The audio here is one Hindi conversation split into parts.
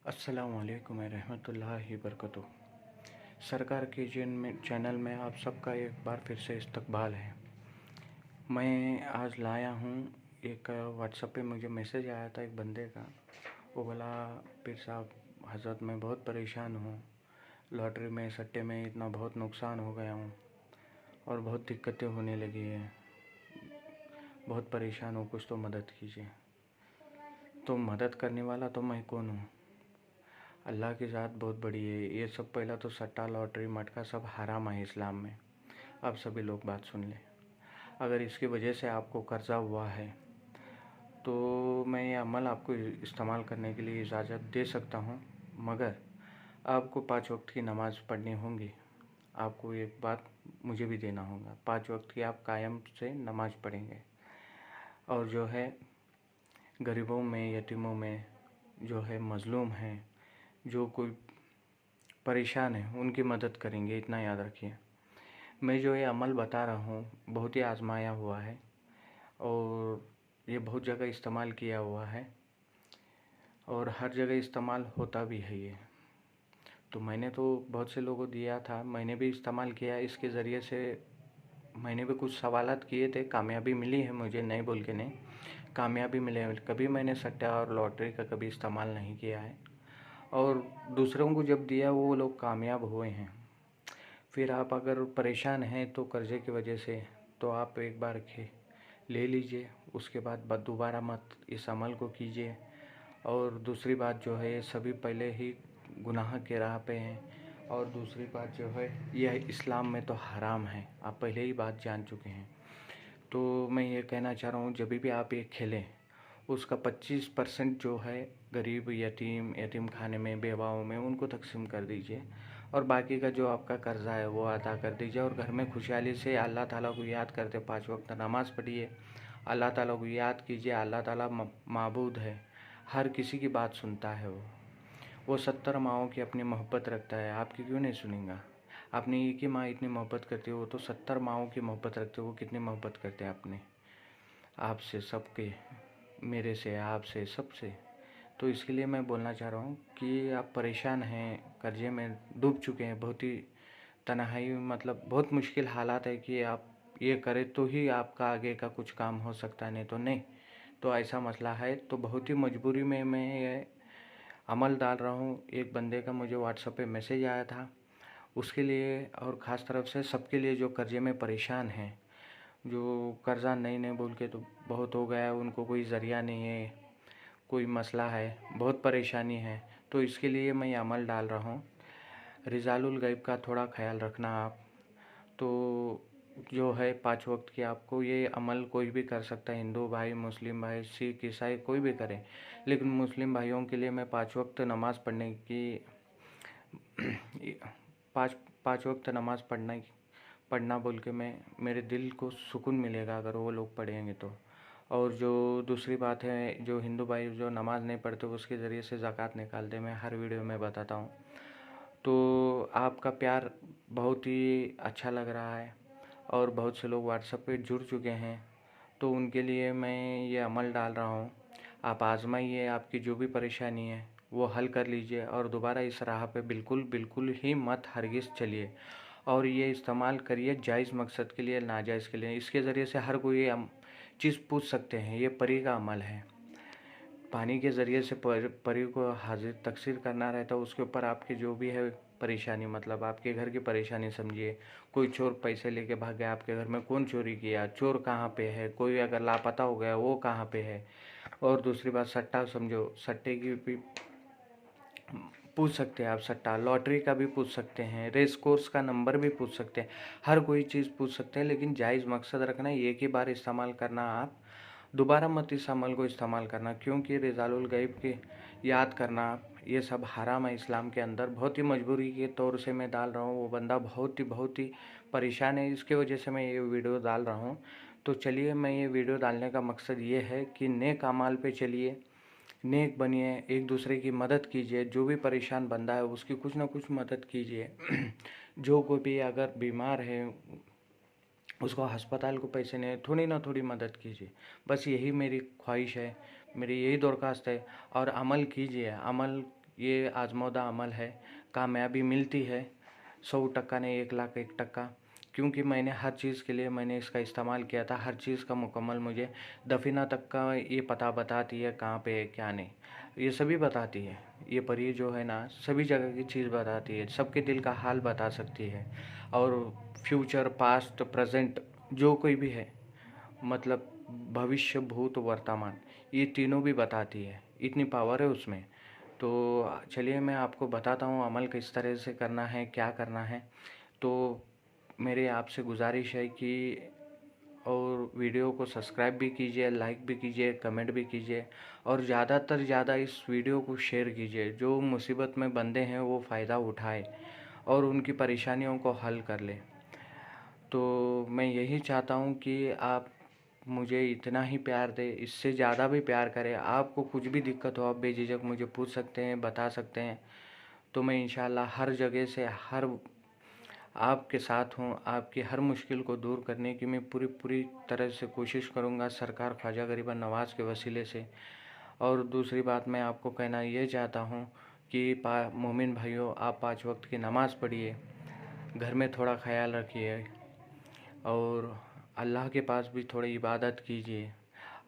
अस्सलामुअलैकुम रहमतुल्लाहि बरकatuh। सरकार के चैनल में आप सबका एक बार फिर से इस्तकबाल है। मैं आज लाया हूँ एक व्हाट्सएप पे मुझे मैसेज आया था एक बंदे का। वो बोला, पीर साहब हज़रत मैं बहुत परेशान हूँ, लॉटरी में सट्टे में इतना बहुत नुकसान हो गया हूँ और बहुत दिक्कतें होने लगी हैं, बहुत परेशान हूँ, कुछ तो मदद कीजिए। तो मदद करने वाला तो मैं कौन हूँ? अल्लाह की ज़ात बहुत बड़ी है। ये सब पहला तो सट्टा लॉटरी मटका सब हराम है इस्लाम में। अब सभी लोग बात सुन लें। अगर इसकी वजह से आपको कर्ज़ा हुआ है तो मैं ये अमल आपको इस्तेमाल करने के लिए इजाज़त दे सकता हूँ, मगर आपको 5 वक्त की नमाज़ पढ़नी होगी। आपको एक बात मुझे भी देना होगा, 5 वक्त की आप कायम से नमाज़ पढ़ेंगे और जो है गरीबों में, यतीमों में, जो है मज़लूम हैं, जो कोई परेशान है, उनकी मदद करेंगे। इतना याद रखिए। मैं जो ये अमल बता रहा हूँ बहुत ही आजमाया हुआ है और ये बहुत जगह इस्तेमाल किया हुआ है और हर जगह इस्तेमाल होता भी है ये। तो मैंने तो बहुत से लोगों को दिया था, मैंने भी इस्तेमाल किया। इसके ज़रिए से मैंने भी कुछ सवालात किए थे, कामयाबी मिली है मुझे, नहीं बोल के नहीं, कामयाबी मिले। कभी मैंने सट्टा और लॉटरी का कभी इस्तेमाल नहीं किया है और दूसरों को जब दिया वो लोग कामयाब हुए हैं। फिर आप अगर परेशान हैं तो कर्ज़े की वजह से, तो आप एक बार ले लीजिए, उसके बाद दोबारा मत इस अमल को कीजिए। और दूसरी बात जो है, सभी पहले ही गुनाह के राह पे हैं और दूसरी बात जो है यह इस्लाम में तो हराम है, आप पहले ही बात जान चुके हैं। तो मैं ये कहना चाह रहा हूँ, जब भी आप ये खेलें उसका 25% जो है गरीब, यतीम खाने में, बेवाओं में, उनको तकसीम कर दीजिए और बाकी का जो आपका कर्ज़ा है वो अदा कर दीजिए। और घर में खुशहाली से अल्लाह ताला को याद करते 5 वक्त नमाज़ पढ़िए, अल्लाह ताला को याद कीजिए। अल्लाह ताला माबूद है, हर किसी की बात सुनता है। वो 70 माँओं की अपनी मोहब्बत रखता है, आपकी क्यों नहीं सुनेगा? अपनी एक ही माँ इतनी मोहब्बत करती है, वो तो 70 माँओं की मोहब्बत रखते हो। वो कितनी मोहब्बत करते हैं अपने आपसे, सबके, मेरे से, आपसे, सबसे। तो इसके लिए मैं बोलना चाह रहा हूँ कि आप परेशान हैं, कर्ज़े में डूब चुके हैं, बहुत ही तन्हाई, मतलब बहुत मुश्किल हालात है कि आप ये करें तो ही आपका आगे का कुछ काम हो सकता है, नहीं तो नहीं। तो ऐसा मसला है, तो बहुत ही मजबूरी में मैं ये अमल डाल रहा हूँ। एक बंदे का मुझे व्हाट्सएप पे मैसेज आया था, उसके लिए और ख़ास तरफ से सबके लिए जो कर्ज़े में परेशान हैं, जो कर्ज़ा नहीं बोल के तो बहुत हो गया है, उनको कोई ज़रिया नहीं है, कोई मसला है, बहुत परेशानी है। तो इसके लिए मैं ये अमल डाल रहा हूँ। रिजालुल गैब का थोड़ा ख्याल रखना आप। तो जो है 5 वक्त की आपको ये अमल कोई भी कर सकता है, हिंदू भाई, मुस्लिम भाई, सिख, ईसाई, कोई भी करे। लेकिन मुस्लिम भाइयों के लिए मैं 5 वक्त नमाज़ पढ़ने की पाँच 5 वक्त नमाज़ पढ़ना बोल के मैं, मेरे दिल को सुकून मिलेगा अगर वो लोग पढ़ेंगे तो। और जो दूसरी बात है, जो हिंदू भाई जो नमाज़ नहीं पढ़ते उसके ज़रिए से ज़कात निकालते, मैं हर वीडियो में बताता हूँ। तो आपका प्यार बहुत ही अच्छा लग रहा है और बहुत से लोग व्हाट्सएप पे जुड़ चुके हैं, तो उनके लिए मैं ये अमल डाल रहा हूँ। आप आज़माइए, आपकी जो भी परेशानी है वो हल कर लीजिए और दोबारा इस राह पे बिल्कुल ही मत हरगिज़ चलिए। और ये इस्तेमाल करिए जायज़ मकसद के लिए, नाजायज़ के लिए। इसके ज़रिए से हर कोई चीज़ पूछ सकते हैं, ये परी का अमल है। पानी के ज़रिए से परी को हाजिर तकसीर करना रहता है, उसके ऊपर आपकी जो भी है परेशानी, मतलब आपके घर की परेशानी समझिए। कोई चोर पैसे लेके भाग गया आपके घर में, कौन चोरी किया, चोर कहाँ पे है, कोई अगर लापता हो गया वो कहाँ पे है। और दूसरी बात, सट्टा समझो, सट्टे की भी पूछ सकते हैं आप, सट्टा लॉटरी का भी पूछ सकते हैं, रेस कोर्स का नंबर भी पूछ सकते हैं, हर कोई चीज़ पूछ सकते हैं। लेकिन जायज़ मकसद रखना, एक ही बार इस्तेमाल करना, आप दोबारा मत इस अमल को इस्तेमाल करना, क्योंकि रिजालुल गैब के याद करना ये सब हराम है इस्लाम के अंदर। बहुत ही मजबूरी के तौर से मैं डाल रहा हूँ, वो बंदा बहुत ही परेशान है, इसके वजह से मैं ये वीडियो डाल रहा हूँ। तो चलिए, मैं ये वीडियो डालने का मकसद ये है कि नेक अमाल पे चलिए, नेक बनिए, एक दूसरे की मदद कीजिए। जो भी परेशान बंदा है उसकी कुछ ना कुछ मदद कीजिए। जो कोई भी अगर बीमार है, उसको अस्पताल को पैसे नहीं, थोड़ी ना थोड़ी मदद कीजिए। बस यही मेरी ख्वाहिश है, मेरी यही दरख्वास्त है। और अमल कीजिए, अमल ये आजमौदा अमल है, कामयाबी मिलती है 100% नहीं 1,01,000। क्योंकि मैंने हर चीज़ के लिए मैंने इसका इस्तेमाल किया था, हर चीज़ का मुकम्मल मुझे दफीना तक का ये पता बताती है कहाँ पे है क्या नहीं, ये सभी बताती है। ये परी जो है ना सभी जगह की चीज़ बताती है, सबके दिल का हाल बता सकती है, और फ्यूचर पास्ट प्रेजेंट जो कोई भी है, मतलब भविष्य भूत वर्तमान ये तीनों भी बताती है, इतनी पावर है उसमें। तो चलिए मैं आपको बताता हूँ अमल किस तरह से करना है, क्या करना है। तो मेरे आपसे गुजारिश है कि और वीडियो को सब्सक्राइब भी कीजिए, लाइक भी कीजिए, कमेंट भी कीजिए, और ज़्यादातर ज़्यादा इस वीडियो को शेयर कीजिए। जो मुसीबत में बंदे हैं वो फ़ायदा उठाए और उनकी परेशानियों को हल कर ले। तो मैं यही चाहता हूँ कि आप मुझे इतना ही प्यार दें, इससे ज़्यादा भी प्यार करें। आपको कुछ भी दिक्कत हो आप बेझिझक मुझे पूछ सकते हैं, बता सकते हैं। तो मैं इंशाल्लाह हर जगह से हर आपके साथ हूँ, आपकी हर मुश्किल को दूर करने की मैं पूरी तरह से कोशिश करूँगा सरकार ख्वाजा गरीब नवाज़ के वसीले से। और दूसरी बात मैं आपको कहना ये चाहता हूँ कि मोमिन भाइयों, आप 5 वक्त की नमाज़ पढ़िए, घर में थोड़ा ख्याल रखिए, और अल्लाह के पास भी थोड़ी इबादत कीजिए।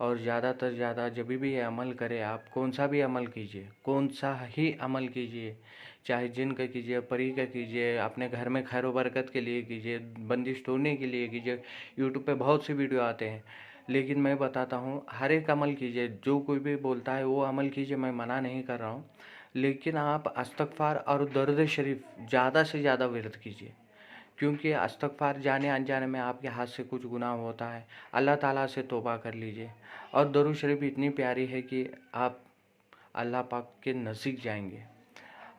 और ज़्यादातर ज़्यादा जब भी ये अमल करें, आप कौन सा भी अमल कीजिए, कौन सा ही अमल कीजिए, चाहे जिन का कीजिए, परी का कीजिए, अपने घर में खैर बरकत के लिए कीजिए, बंदिश तोड़ने के लिए कीजिए। यूट्यूब पे बहुत से वीडियो आते हैं, लेकिन मैं बताता हूँ हर एक अमल कीजिए। जो कोई भी बोलता है वो अमल कीजिए, मैं मना नहीं कर रहा हूँ, लेकिन आप इस्तग़फ़ार और दरूद शरीफ ज़्यादा से ज़्यादा विरद कीजिए। क्योंकि इस्तग़फ़ार जाने अनजाने में आपके हाथ से कुछ गुनाह होता है, अल्लाह ताला से तौबा कर लीजिए। और दरूद शरीफ इतनी प्यारी है कि आप अल्लाह पाक के नज़दीक जाएंगे।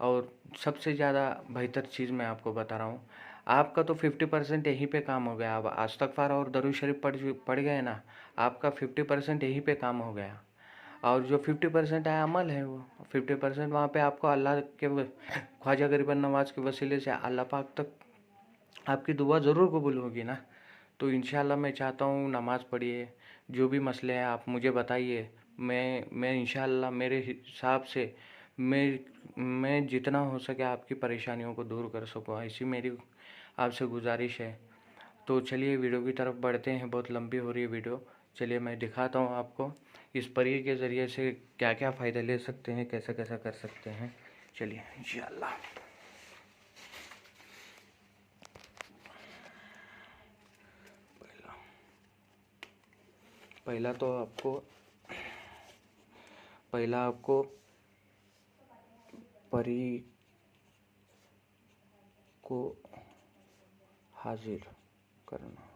और सबसे ज़्यादा बेहतर चीज़ मैं आपको बता रहा हूँ, आपका तो 50% यहीं पे काम हो गया। अब इस्तग़फ़ार और दरूद शरीफ पढ़ गए ना, आपका 50% यहीं पे काम हो गया। और जो 50% है अमल है, वो 50% वहाँ पे आपको अल्लाह के ख्वाजा गरीब नवाज़ के वसीले से अल्लाह पाक तक आपकी दुआ ज़रूर कबूल होगी ना। तो इंशाल्लाह मैं चाहता हूँ नमाज़ पढ़िए, जो भी मसले हैं आप मुझे बताइए। मैं इंशाल्लाह मेरे हिसाब से मैं जितना हो सके आपकी परेशानियों को दूर कर सकूँ, ऐसी मेरी आपसे गुजारिश है। तो चलिए वीडियो की तरफ बढ़ते हैं, बहुत लंबी हो रही है वीडियो। चलिए मैं दिखाता हूँ आपको इस परी के ज़रिए से क्या क्या फ़ायदा ले सकते हैं, कैसा कैसा कर सकते हैं। चलिए इंशाल्लाह। पहला आपको परी को हाजिर करना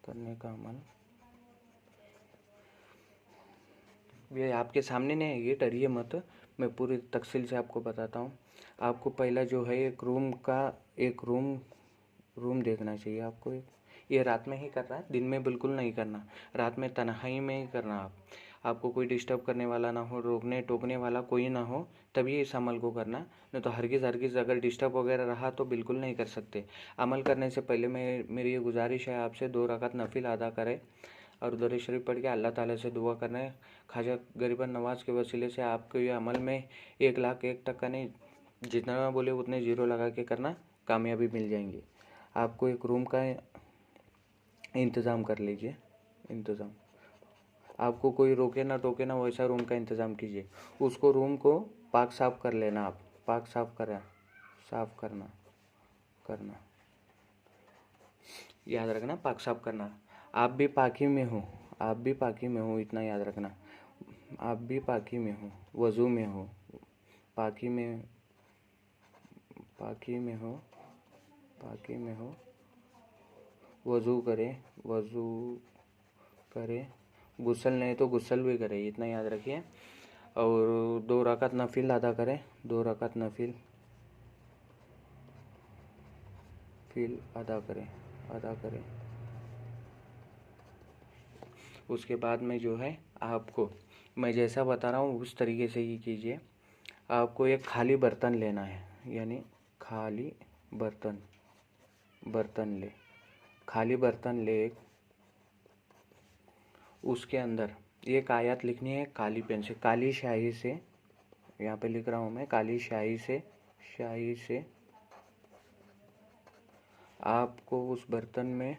करने का अमल ये आपके सामने नहीं है, ये डरिए मत, मैं पूरी तफसील से आपको बताता हूँ। आपको पहला जो है एक रूम देखना चाहिए आपको। ये रात में ही करना है, दिन में बिल्कुल नहीं करना, रात में तन्हाई में ही करना। आपको कोई डिस्टर्ब करने वाला ना हो, रोकने टोकने वाला कोई ना हो, तभी इस अमल को करना। नहीं तो हरगिज़ अगर डिस्टर्ब वगैरह रहा तो बिल्कुल नहीं कर सकते। अमल करने से पहले मेरी ये गुजारिश है आपसे, 2 रकात नफिल अदा करें और दरूद शरीफ पढ़ के अल्लाह ताला से दुआ करना है। ख्वाजा गरीब नवाज़ के वसीले से आपको ये अमल में 1,01,000 नहीं, जितना बोले उतने ज़ीरो लगा के करना, कामयाबी मिल जाएंगी। आपको एक रूम का इंतज़ाम कर लीजिए। आपको कोई रोके ना टोके ना, वैसा रूम का इंतज़ाम कीजिए। उसको रूम को पाक साफ़ कर लेना। आप पाक साफ़ करना याद रखना, पाक साफ़ करना। आप भी पाकी में हो, इतना याद रखना। आप भी पाकी में हो, वज़ू में हो, पाकी में हो, वज़ू करे, गुस्ल नहीं तो गुस्ल भी करे, इतना याद रखिए। और 2 रकात नफिल अदा करें, 2 रकात नफिल अदा करें। उसके बाद में जो है आपको मैं जैसा बता रहा हूँ उस तरीके से ही कीजिए। आपको एक खाली बर्तन लेना है, यानी खाली बर्तन ले, उसके अंदर एक आयत लिखनी है काली पेन से, काली स्याही से। यहाँ पे लिख रहा हूँ मैं, काली स्याही से आपको उस बर्तन में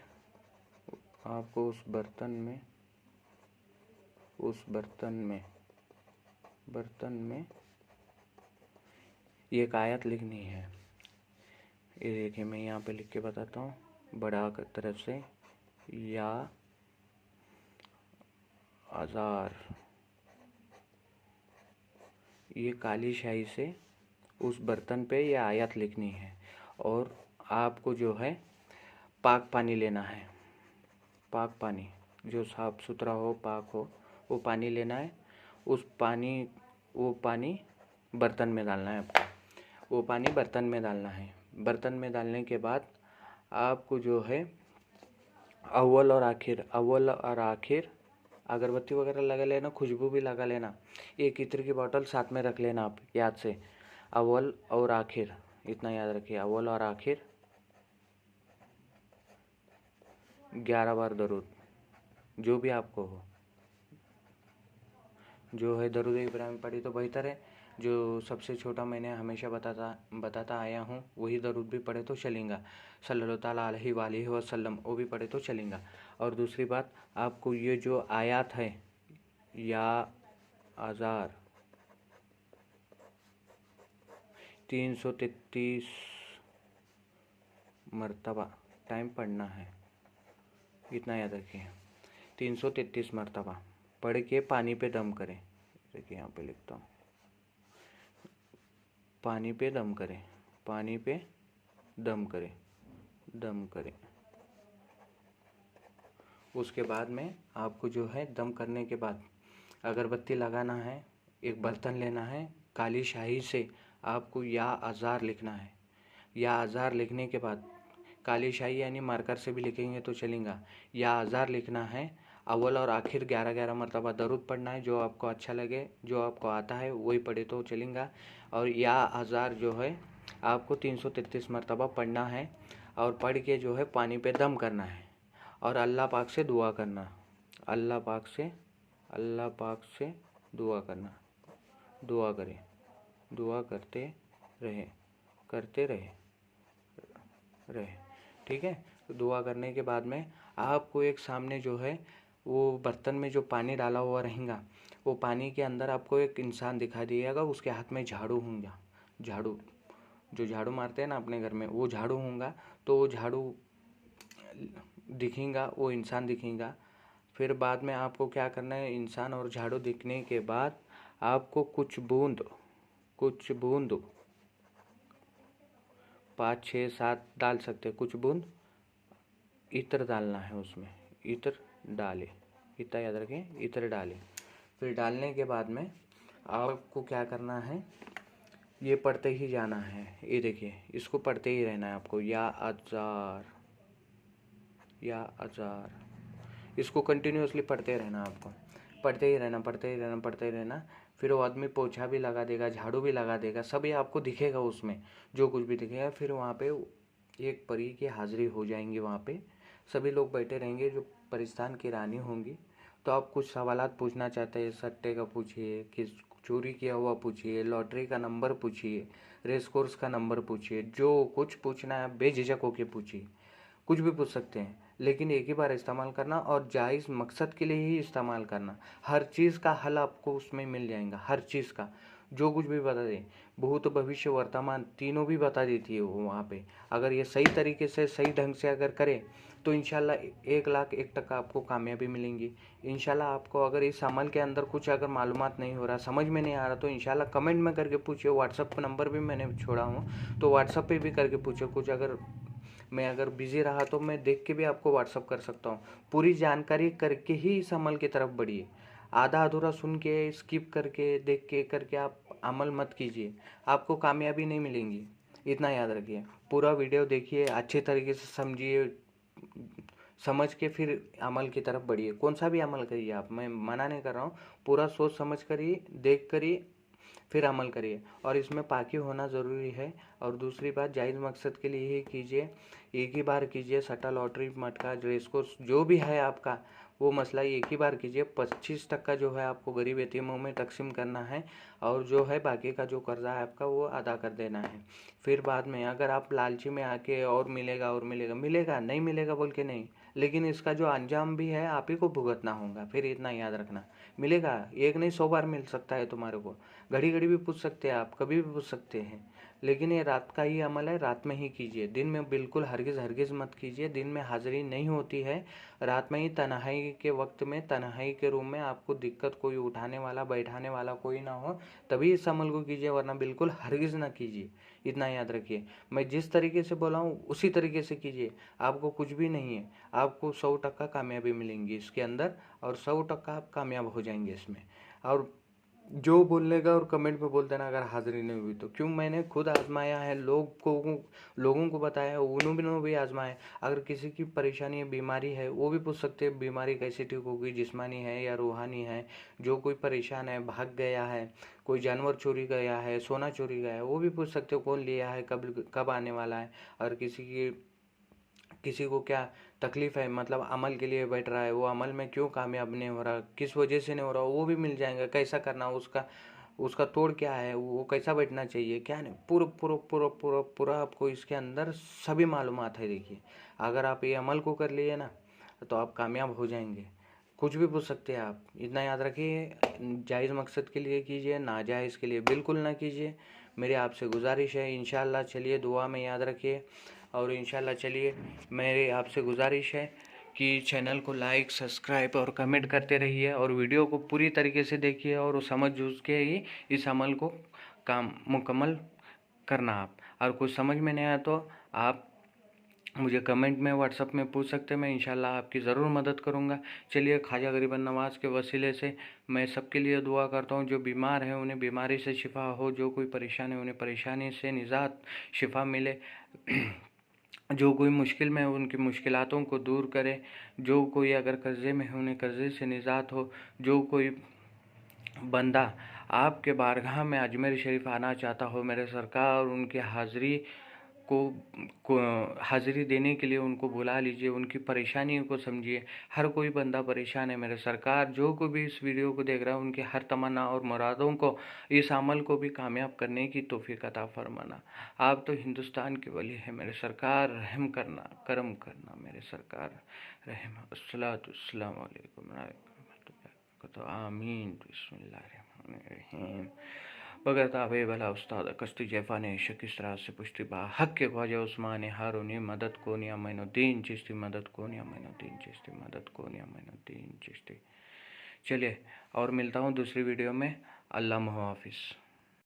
एक आयत लिखनी है। ये देखिए, मैं यहाँ पे लिख के बताता हूँ बड़ा तरफ से, या आज़ार। ये काली स्याही से उस बर्तन पे ये आयत लिखनी है। और आपको जो है पाक पानी लेना है, पाक पानी जो साफ सुथरा हो, पाक हो, वो पानी लेना है। वो पानी बर्तन में डालना है आपको, वो पानी बर्तन में डालना है। बर्तन में डालने के बाद आपको जो है अव्वल और आखिर अगरबत्ती वगैरह लगा लेना, खुशबू भी लगा लेना। एक इत्र की बोतल साथ में रख लेना आप, याद से। अव्वल और आखिर, इतना याद रखिए, अव्वल और आखिर 11 बार दरूद, जो भी आपको हो। जो है दरूद इब्राहिम पढ़ी तो बेहतर है। जो सबसे छोटा मैंने हमेशा बताता आया हूँ, वही दरूद भी पढ़े तो चलेगा। सल्लल्लाहु ताला अलैहि वसल्लम, वो भी पढ़े तो चलेगा। और दूसरी बात, आपको ये जो आयत है, या आज़ार 333 मरतबा टाइम पढ़ना है, इतना याद रखिए। 333 मरतबा पढ़ के पानी पे दम करें। देखिए यहाँ पे लिखता हूँ, पानी पे दम करें, पानी पे दम करें। उसके बाद में आपको जो है दम करने के बाद अगरबत्ती लगाना है, एक बर्तन लेना है, काली स्याही से आपको या आज़ार लिखना है। या आज़ार लिखने के बाद, काली स्याही यानी मार्कर से भी लिखेंगे तो चलेगा। या आज़ार लिखना है, अव्वल और आखिर 11 मरतबा दरूद पढ़ना है, जो आपको अच्छा लगे, जो आपको आता है वही पढ़े तो चलेगा। और या आज़ार जो है आपको 333 मरतबा पढ़ना है, और पढ़ के जो है पानी पे दम करना है, और अल्लाह पाक से दुआ करना, अल्लाह पाक से दुआ करना। दुआ करें, दुआ करते रहे, ठीक है। दुआ करने के बाद में आपको एक सामने जो है वो बर्तन में जो पानी डाला हुआ रहेगा, वो पानी के अंदर आपको एक इंसान दिखाई देगा, उसके हाथ में झाड़ू होगा। झाड़ू, जो झाड़ू मारते हैं ना अपने घर में, वो झाड़ू होगा। तो वो झाड़ू दिखेगा, वो इंसान दिखेगा। फिर बाद में आपको क्या करना है, इंसान और झाड़ू दिखने के बाद आपको कुछ बूंद 5 6 7 डाल सकते हैं, कुछ बूंद इत्र डालना है उसमें। इत्र डाले, इतना याद रखें, इत्र डाले। फिर डालने के बाद में आपको क्या करना है, ये पढ़ते ही जाना है। ये देखिए, इसको पढ़ते ही रहना है आपको, या अज़ार, इसको कंटिन्यूअसली पढ़ते रहना आपको, पढ़ते ही रहना। फिर वो आदमी पोछा भी लगा देगा, झाड़ू भी लगा देगा, सभी आपको दिखेगा उसमें, जो कुछ भी दिखेगा। फिर वहाँ पे एक परी की हाजिरी हो जाएंगी, वहाँ पे सभी लोग बैठे रहेंगे जो परिस्तान की रानी होंगी। तो आप कुछ सवालात पूछना चाहते हैं, सट्टे का पूछिए, किस चोरी किया हुआ पूछिए, लॉटरी का नंबर पूछिए, रेस कोर्स का नंबर पूछिए, जो कुछ पूछना है बेझिझक होके पूछिए, कुछ भी पूछ सकते हैं। लेकिन एक ही बार इस्तेमाल करना, और जायज़ मकसद के लिए ही इस्तेमाल करना। हर चीज़ का हल आपको उसमें मिल जाएगा, हर चीज़ का, जो कुछ भी बता दे, भूत भविष्य वर्तमान तीनों भी बता देती है वो वहाँ पे। अगर ये सही तरीके से, सही ढंग से अगर करें तो इंशाल्लाह 1,01,000% आपको कामयाबी मिलेंगी। इंशाल्लाह आपको अगर इस अमल के अंदर कुछ अगर मालूमात नहीं हो रहा, समझ में नहीं आ रहा, तो इंशाल्लाह कमेंट में करके पूछिए। व्हाट्सअप नंबर भी मैंने छोड़ा हूँ, तो व्हाट्सअप पे भी करके पूछो। कुछ अगर मैं अगर बिजी रहा तो मैं देख के भी आपको व्हाट्सअप कर सकता हूँ। पूरी जानकारी करके ही इस अमल की तरफ बढ़िए। आधा अधूरा सुन के, स्किप करके, देख के करके आप अमल मत कीजिए, आपको कामयाबी नहीं मिलेंगी। इतना याद रखिए, पूरा वीडियो देखिए, अच्छे तरीके से समझिए, समझ के फिर अमल की तरफ बढ़िए। कौन सा भी अमल करिए आप, मैं मना नहीं कर रहा हूँ, पूरा सोच समझ करिए, देख करिए, फिर अमल करिए। और इसमें पाकी होना ज़रूरी है। और दूसरी बात, जायज़ मकसद के लिए ही कीजिए, एक ही बार कीजिए। सट्टा, लॉटरी, मटका, रेस कोर्स जो भी है आपका, वो मसला एक ही बार कीजिए। 25% जो है आपको गरीब यतीमों में तकसीम करना है और जो है बाकी का जो कर्जा है आपका वो अदा कर देना है। फिर बाद में अगर आप लालची में आके और मिलेगा और मिलेगा, मिलेगा नहीं मिलेगा बोल के नहीं, लेकिन इसका जो अंजाम भी है आप ही को भुगतना होगा। फिर इतना याद रखना, मिलेगा एक नहीं 100 बार मिल सकता है तुम्हारे को। घड़ी घड़ी भी पूछ सकते हैं आप, कभी भी पूछ सकते हैं, लेकिन ये रात का ही अमल है, रात में ही कीजिए। दिन में बिल्कुल हरगिज़ हरगिज़ मत कीजिए। दिन में हाज़िरी नहीं होती है, रात में ही तन्हाई के वक्त में, तन्हाई के रूम में आपको दिक्कत कोई उठाने वाला बैठाने वाला कोई ना हो, तभी इस अमल को कीजिए, वरना बिल्कुल हरगिज़ ना कीजिए। इतना याद रखिए, मैं जिस तरीके से बोला हूँ उसी तरीके से कीजिए। आपको कुछ भी नहीं है, आपको 100% कामयाबी मिलेंगी इसके अंदर, और 100% आप कामयाब हो जाएंगे इसमें। और जो बोलेगा और कमेंट में बोल देना अगर हाज़िरी नहीं हुई तो, क्यों मैंने खुद आजमाया है, लोगों को बताया है, उन्होंने भी आजमाया। अगर किसी की परेशानी है, बीमारी है, वो भी पूछ सकते हैं बीमारी कैसे ठीक होगी, जिस्मानी है या रूहानी है। जो कोई परेशान है, भाग गया है, कोई जानवर चोरी गया है, सोना चोरी गया है, वो भी पूछ सकते हो कौन लिया है, कब कब आने वाला है। और किसी को क्या तकलीफ़ है, मतलब अमल के लिए बैठ रहा है, वो अमल में क्यों कामयाब नहीं हो रहा, किस वजह से नहीं हो रहा, वो भी मिल जाएगा। कैसा करना उसका उसका तोड़ क्या है, वो कैसा बैठना चाहिए, क्या नहीं, पूरा पूरा पूरा पूरा पूरा आपको इसके अंदर सभी मालूमात है। देखिए, अगर आप ये अमल को कर लिए ना तो आप कामयाब हो जाएंगे। कुछ भी पूछ सकते हैं आप, इतना याद रखिए। जायज़ मकसद के लिए कीजिए, नाजायज़ के लिए बिल्कुल ना कीजिए। मेरी आपसे गुजारिश है, इंशाल्लाह चलिए दुआ में याद रखिए। और इंशाल्लाह चलिए मेरी आपसे गुजारिश है कि चैनल को लाइक, सब्सक्राइब और कमेंट करते रहिए, और वीडियो को पूरी तरीके से देखिए और समझ बूझ के ही इस अमल को काम मुकम्मल करना आप। और कुछ समझ में नहीं आया तो आप मुझे कमेंट में व्हाट्सअप में पूछ सकते हैं, मैं इंशाल्लाह आपकी ज़रूर मदद करूंगा। चलिए, ख्वाजा गरीबन नवाज़ के वसीले से मैं सबके लिए दुआ करता हूं, जो बीमार हैं उन्हें बीमारी से शिफा हो, जो कोई परेशान है उन्हें परेशानी से निजात शिफा मिले, जो कोई मुश्किल में है उनकी मुश्किलातों को दूर करे, जो कोई अगर कर्ज़े में है उन्हें कर्ज़े से निजात हो, जो कोई बंदा आपके बारगाह में अजमेर शरीफ आना चाहता हो, मेरे सरकार उनकी हाज़िरी को हाज़िरी देने के लिए उनको बुला लीजिए, उनकी परेशानियों को समझिए। हर कोई बंदा परेशान है मेरे सरकार, जो कोई भी इस वीडियो को देख रहा है उनकी हर तमन्ना और मुरादों को, इस अमल को भी कामयाब करने की तौफीक अता फरमाना। आप तो हिंदुस्तान के वली है मेरे सरकार, रहम करना, करम करना मेरे सरकार, रहम। अस्सलातु वस्सलामु अलैकुम तो आमीन। बिस्मिल्लाहिर्रहमानिर्रहीम। बगैर ताबे भला उस्ताद कश्ती जैफाने शकिस्रा से पुष्टि बा हक के ख्वाजा उस्मान हारूनी मदद को निया मैनुद्दीन चिश्ती मदद को निया मैनुद्दीन चिश्ती मदद को निया मैनुद्दीन चिश्ती। चलिए, और मिलता हूँ दूसरी वीडियो में। अल्लाह हाफिज़।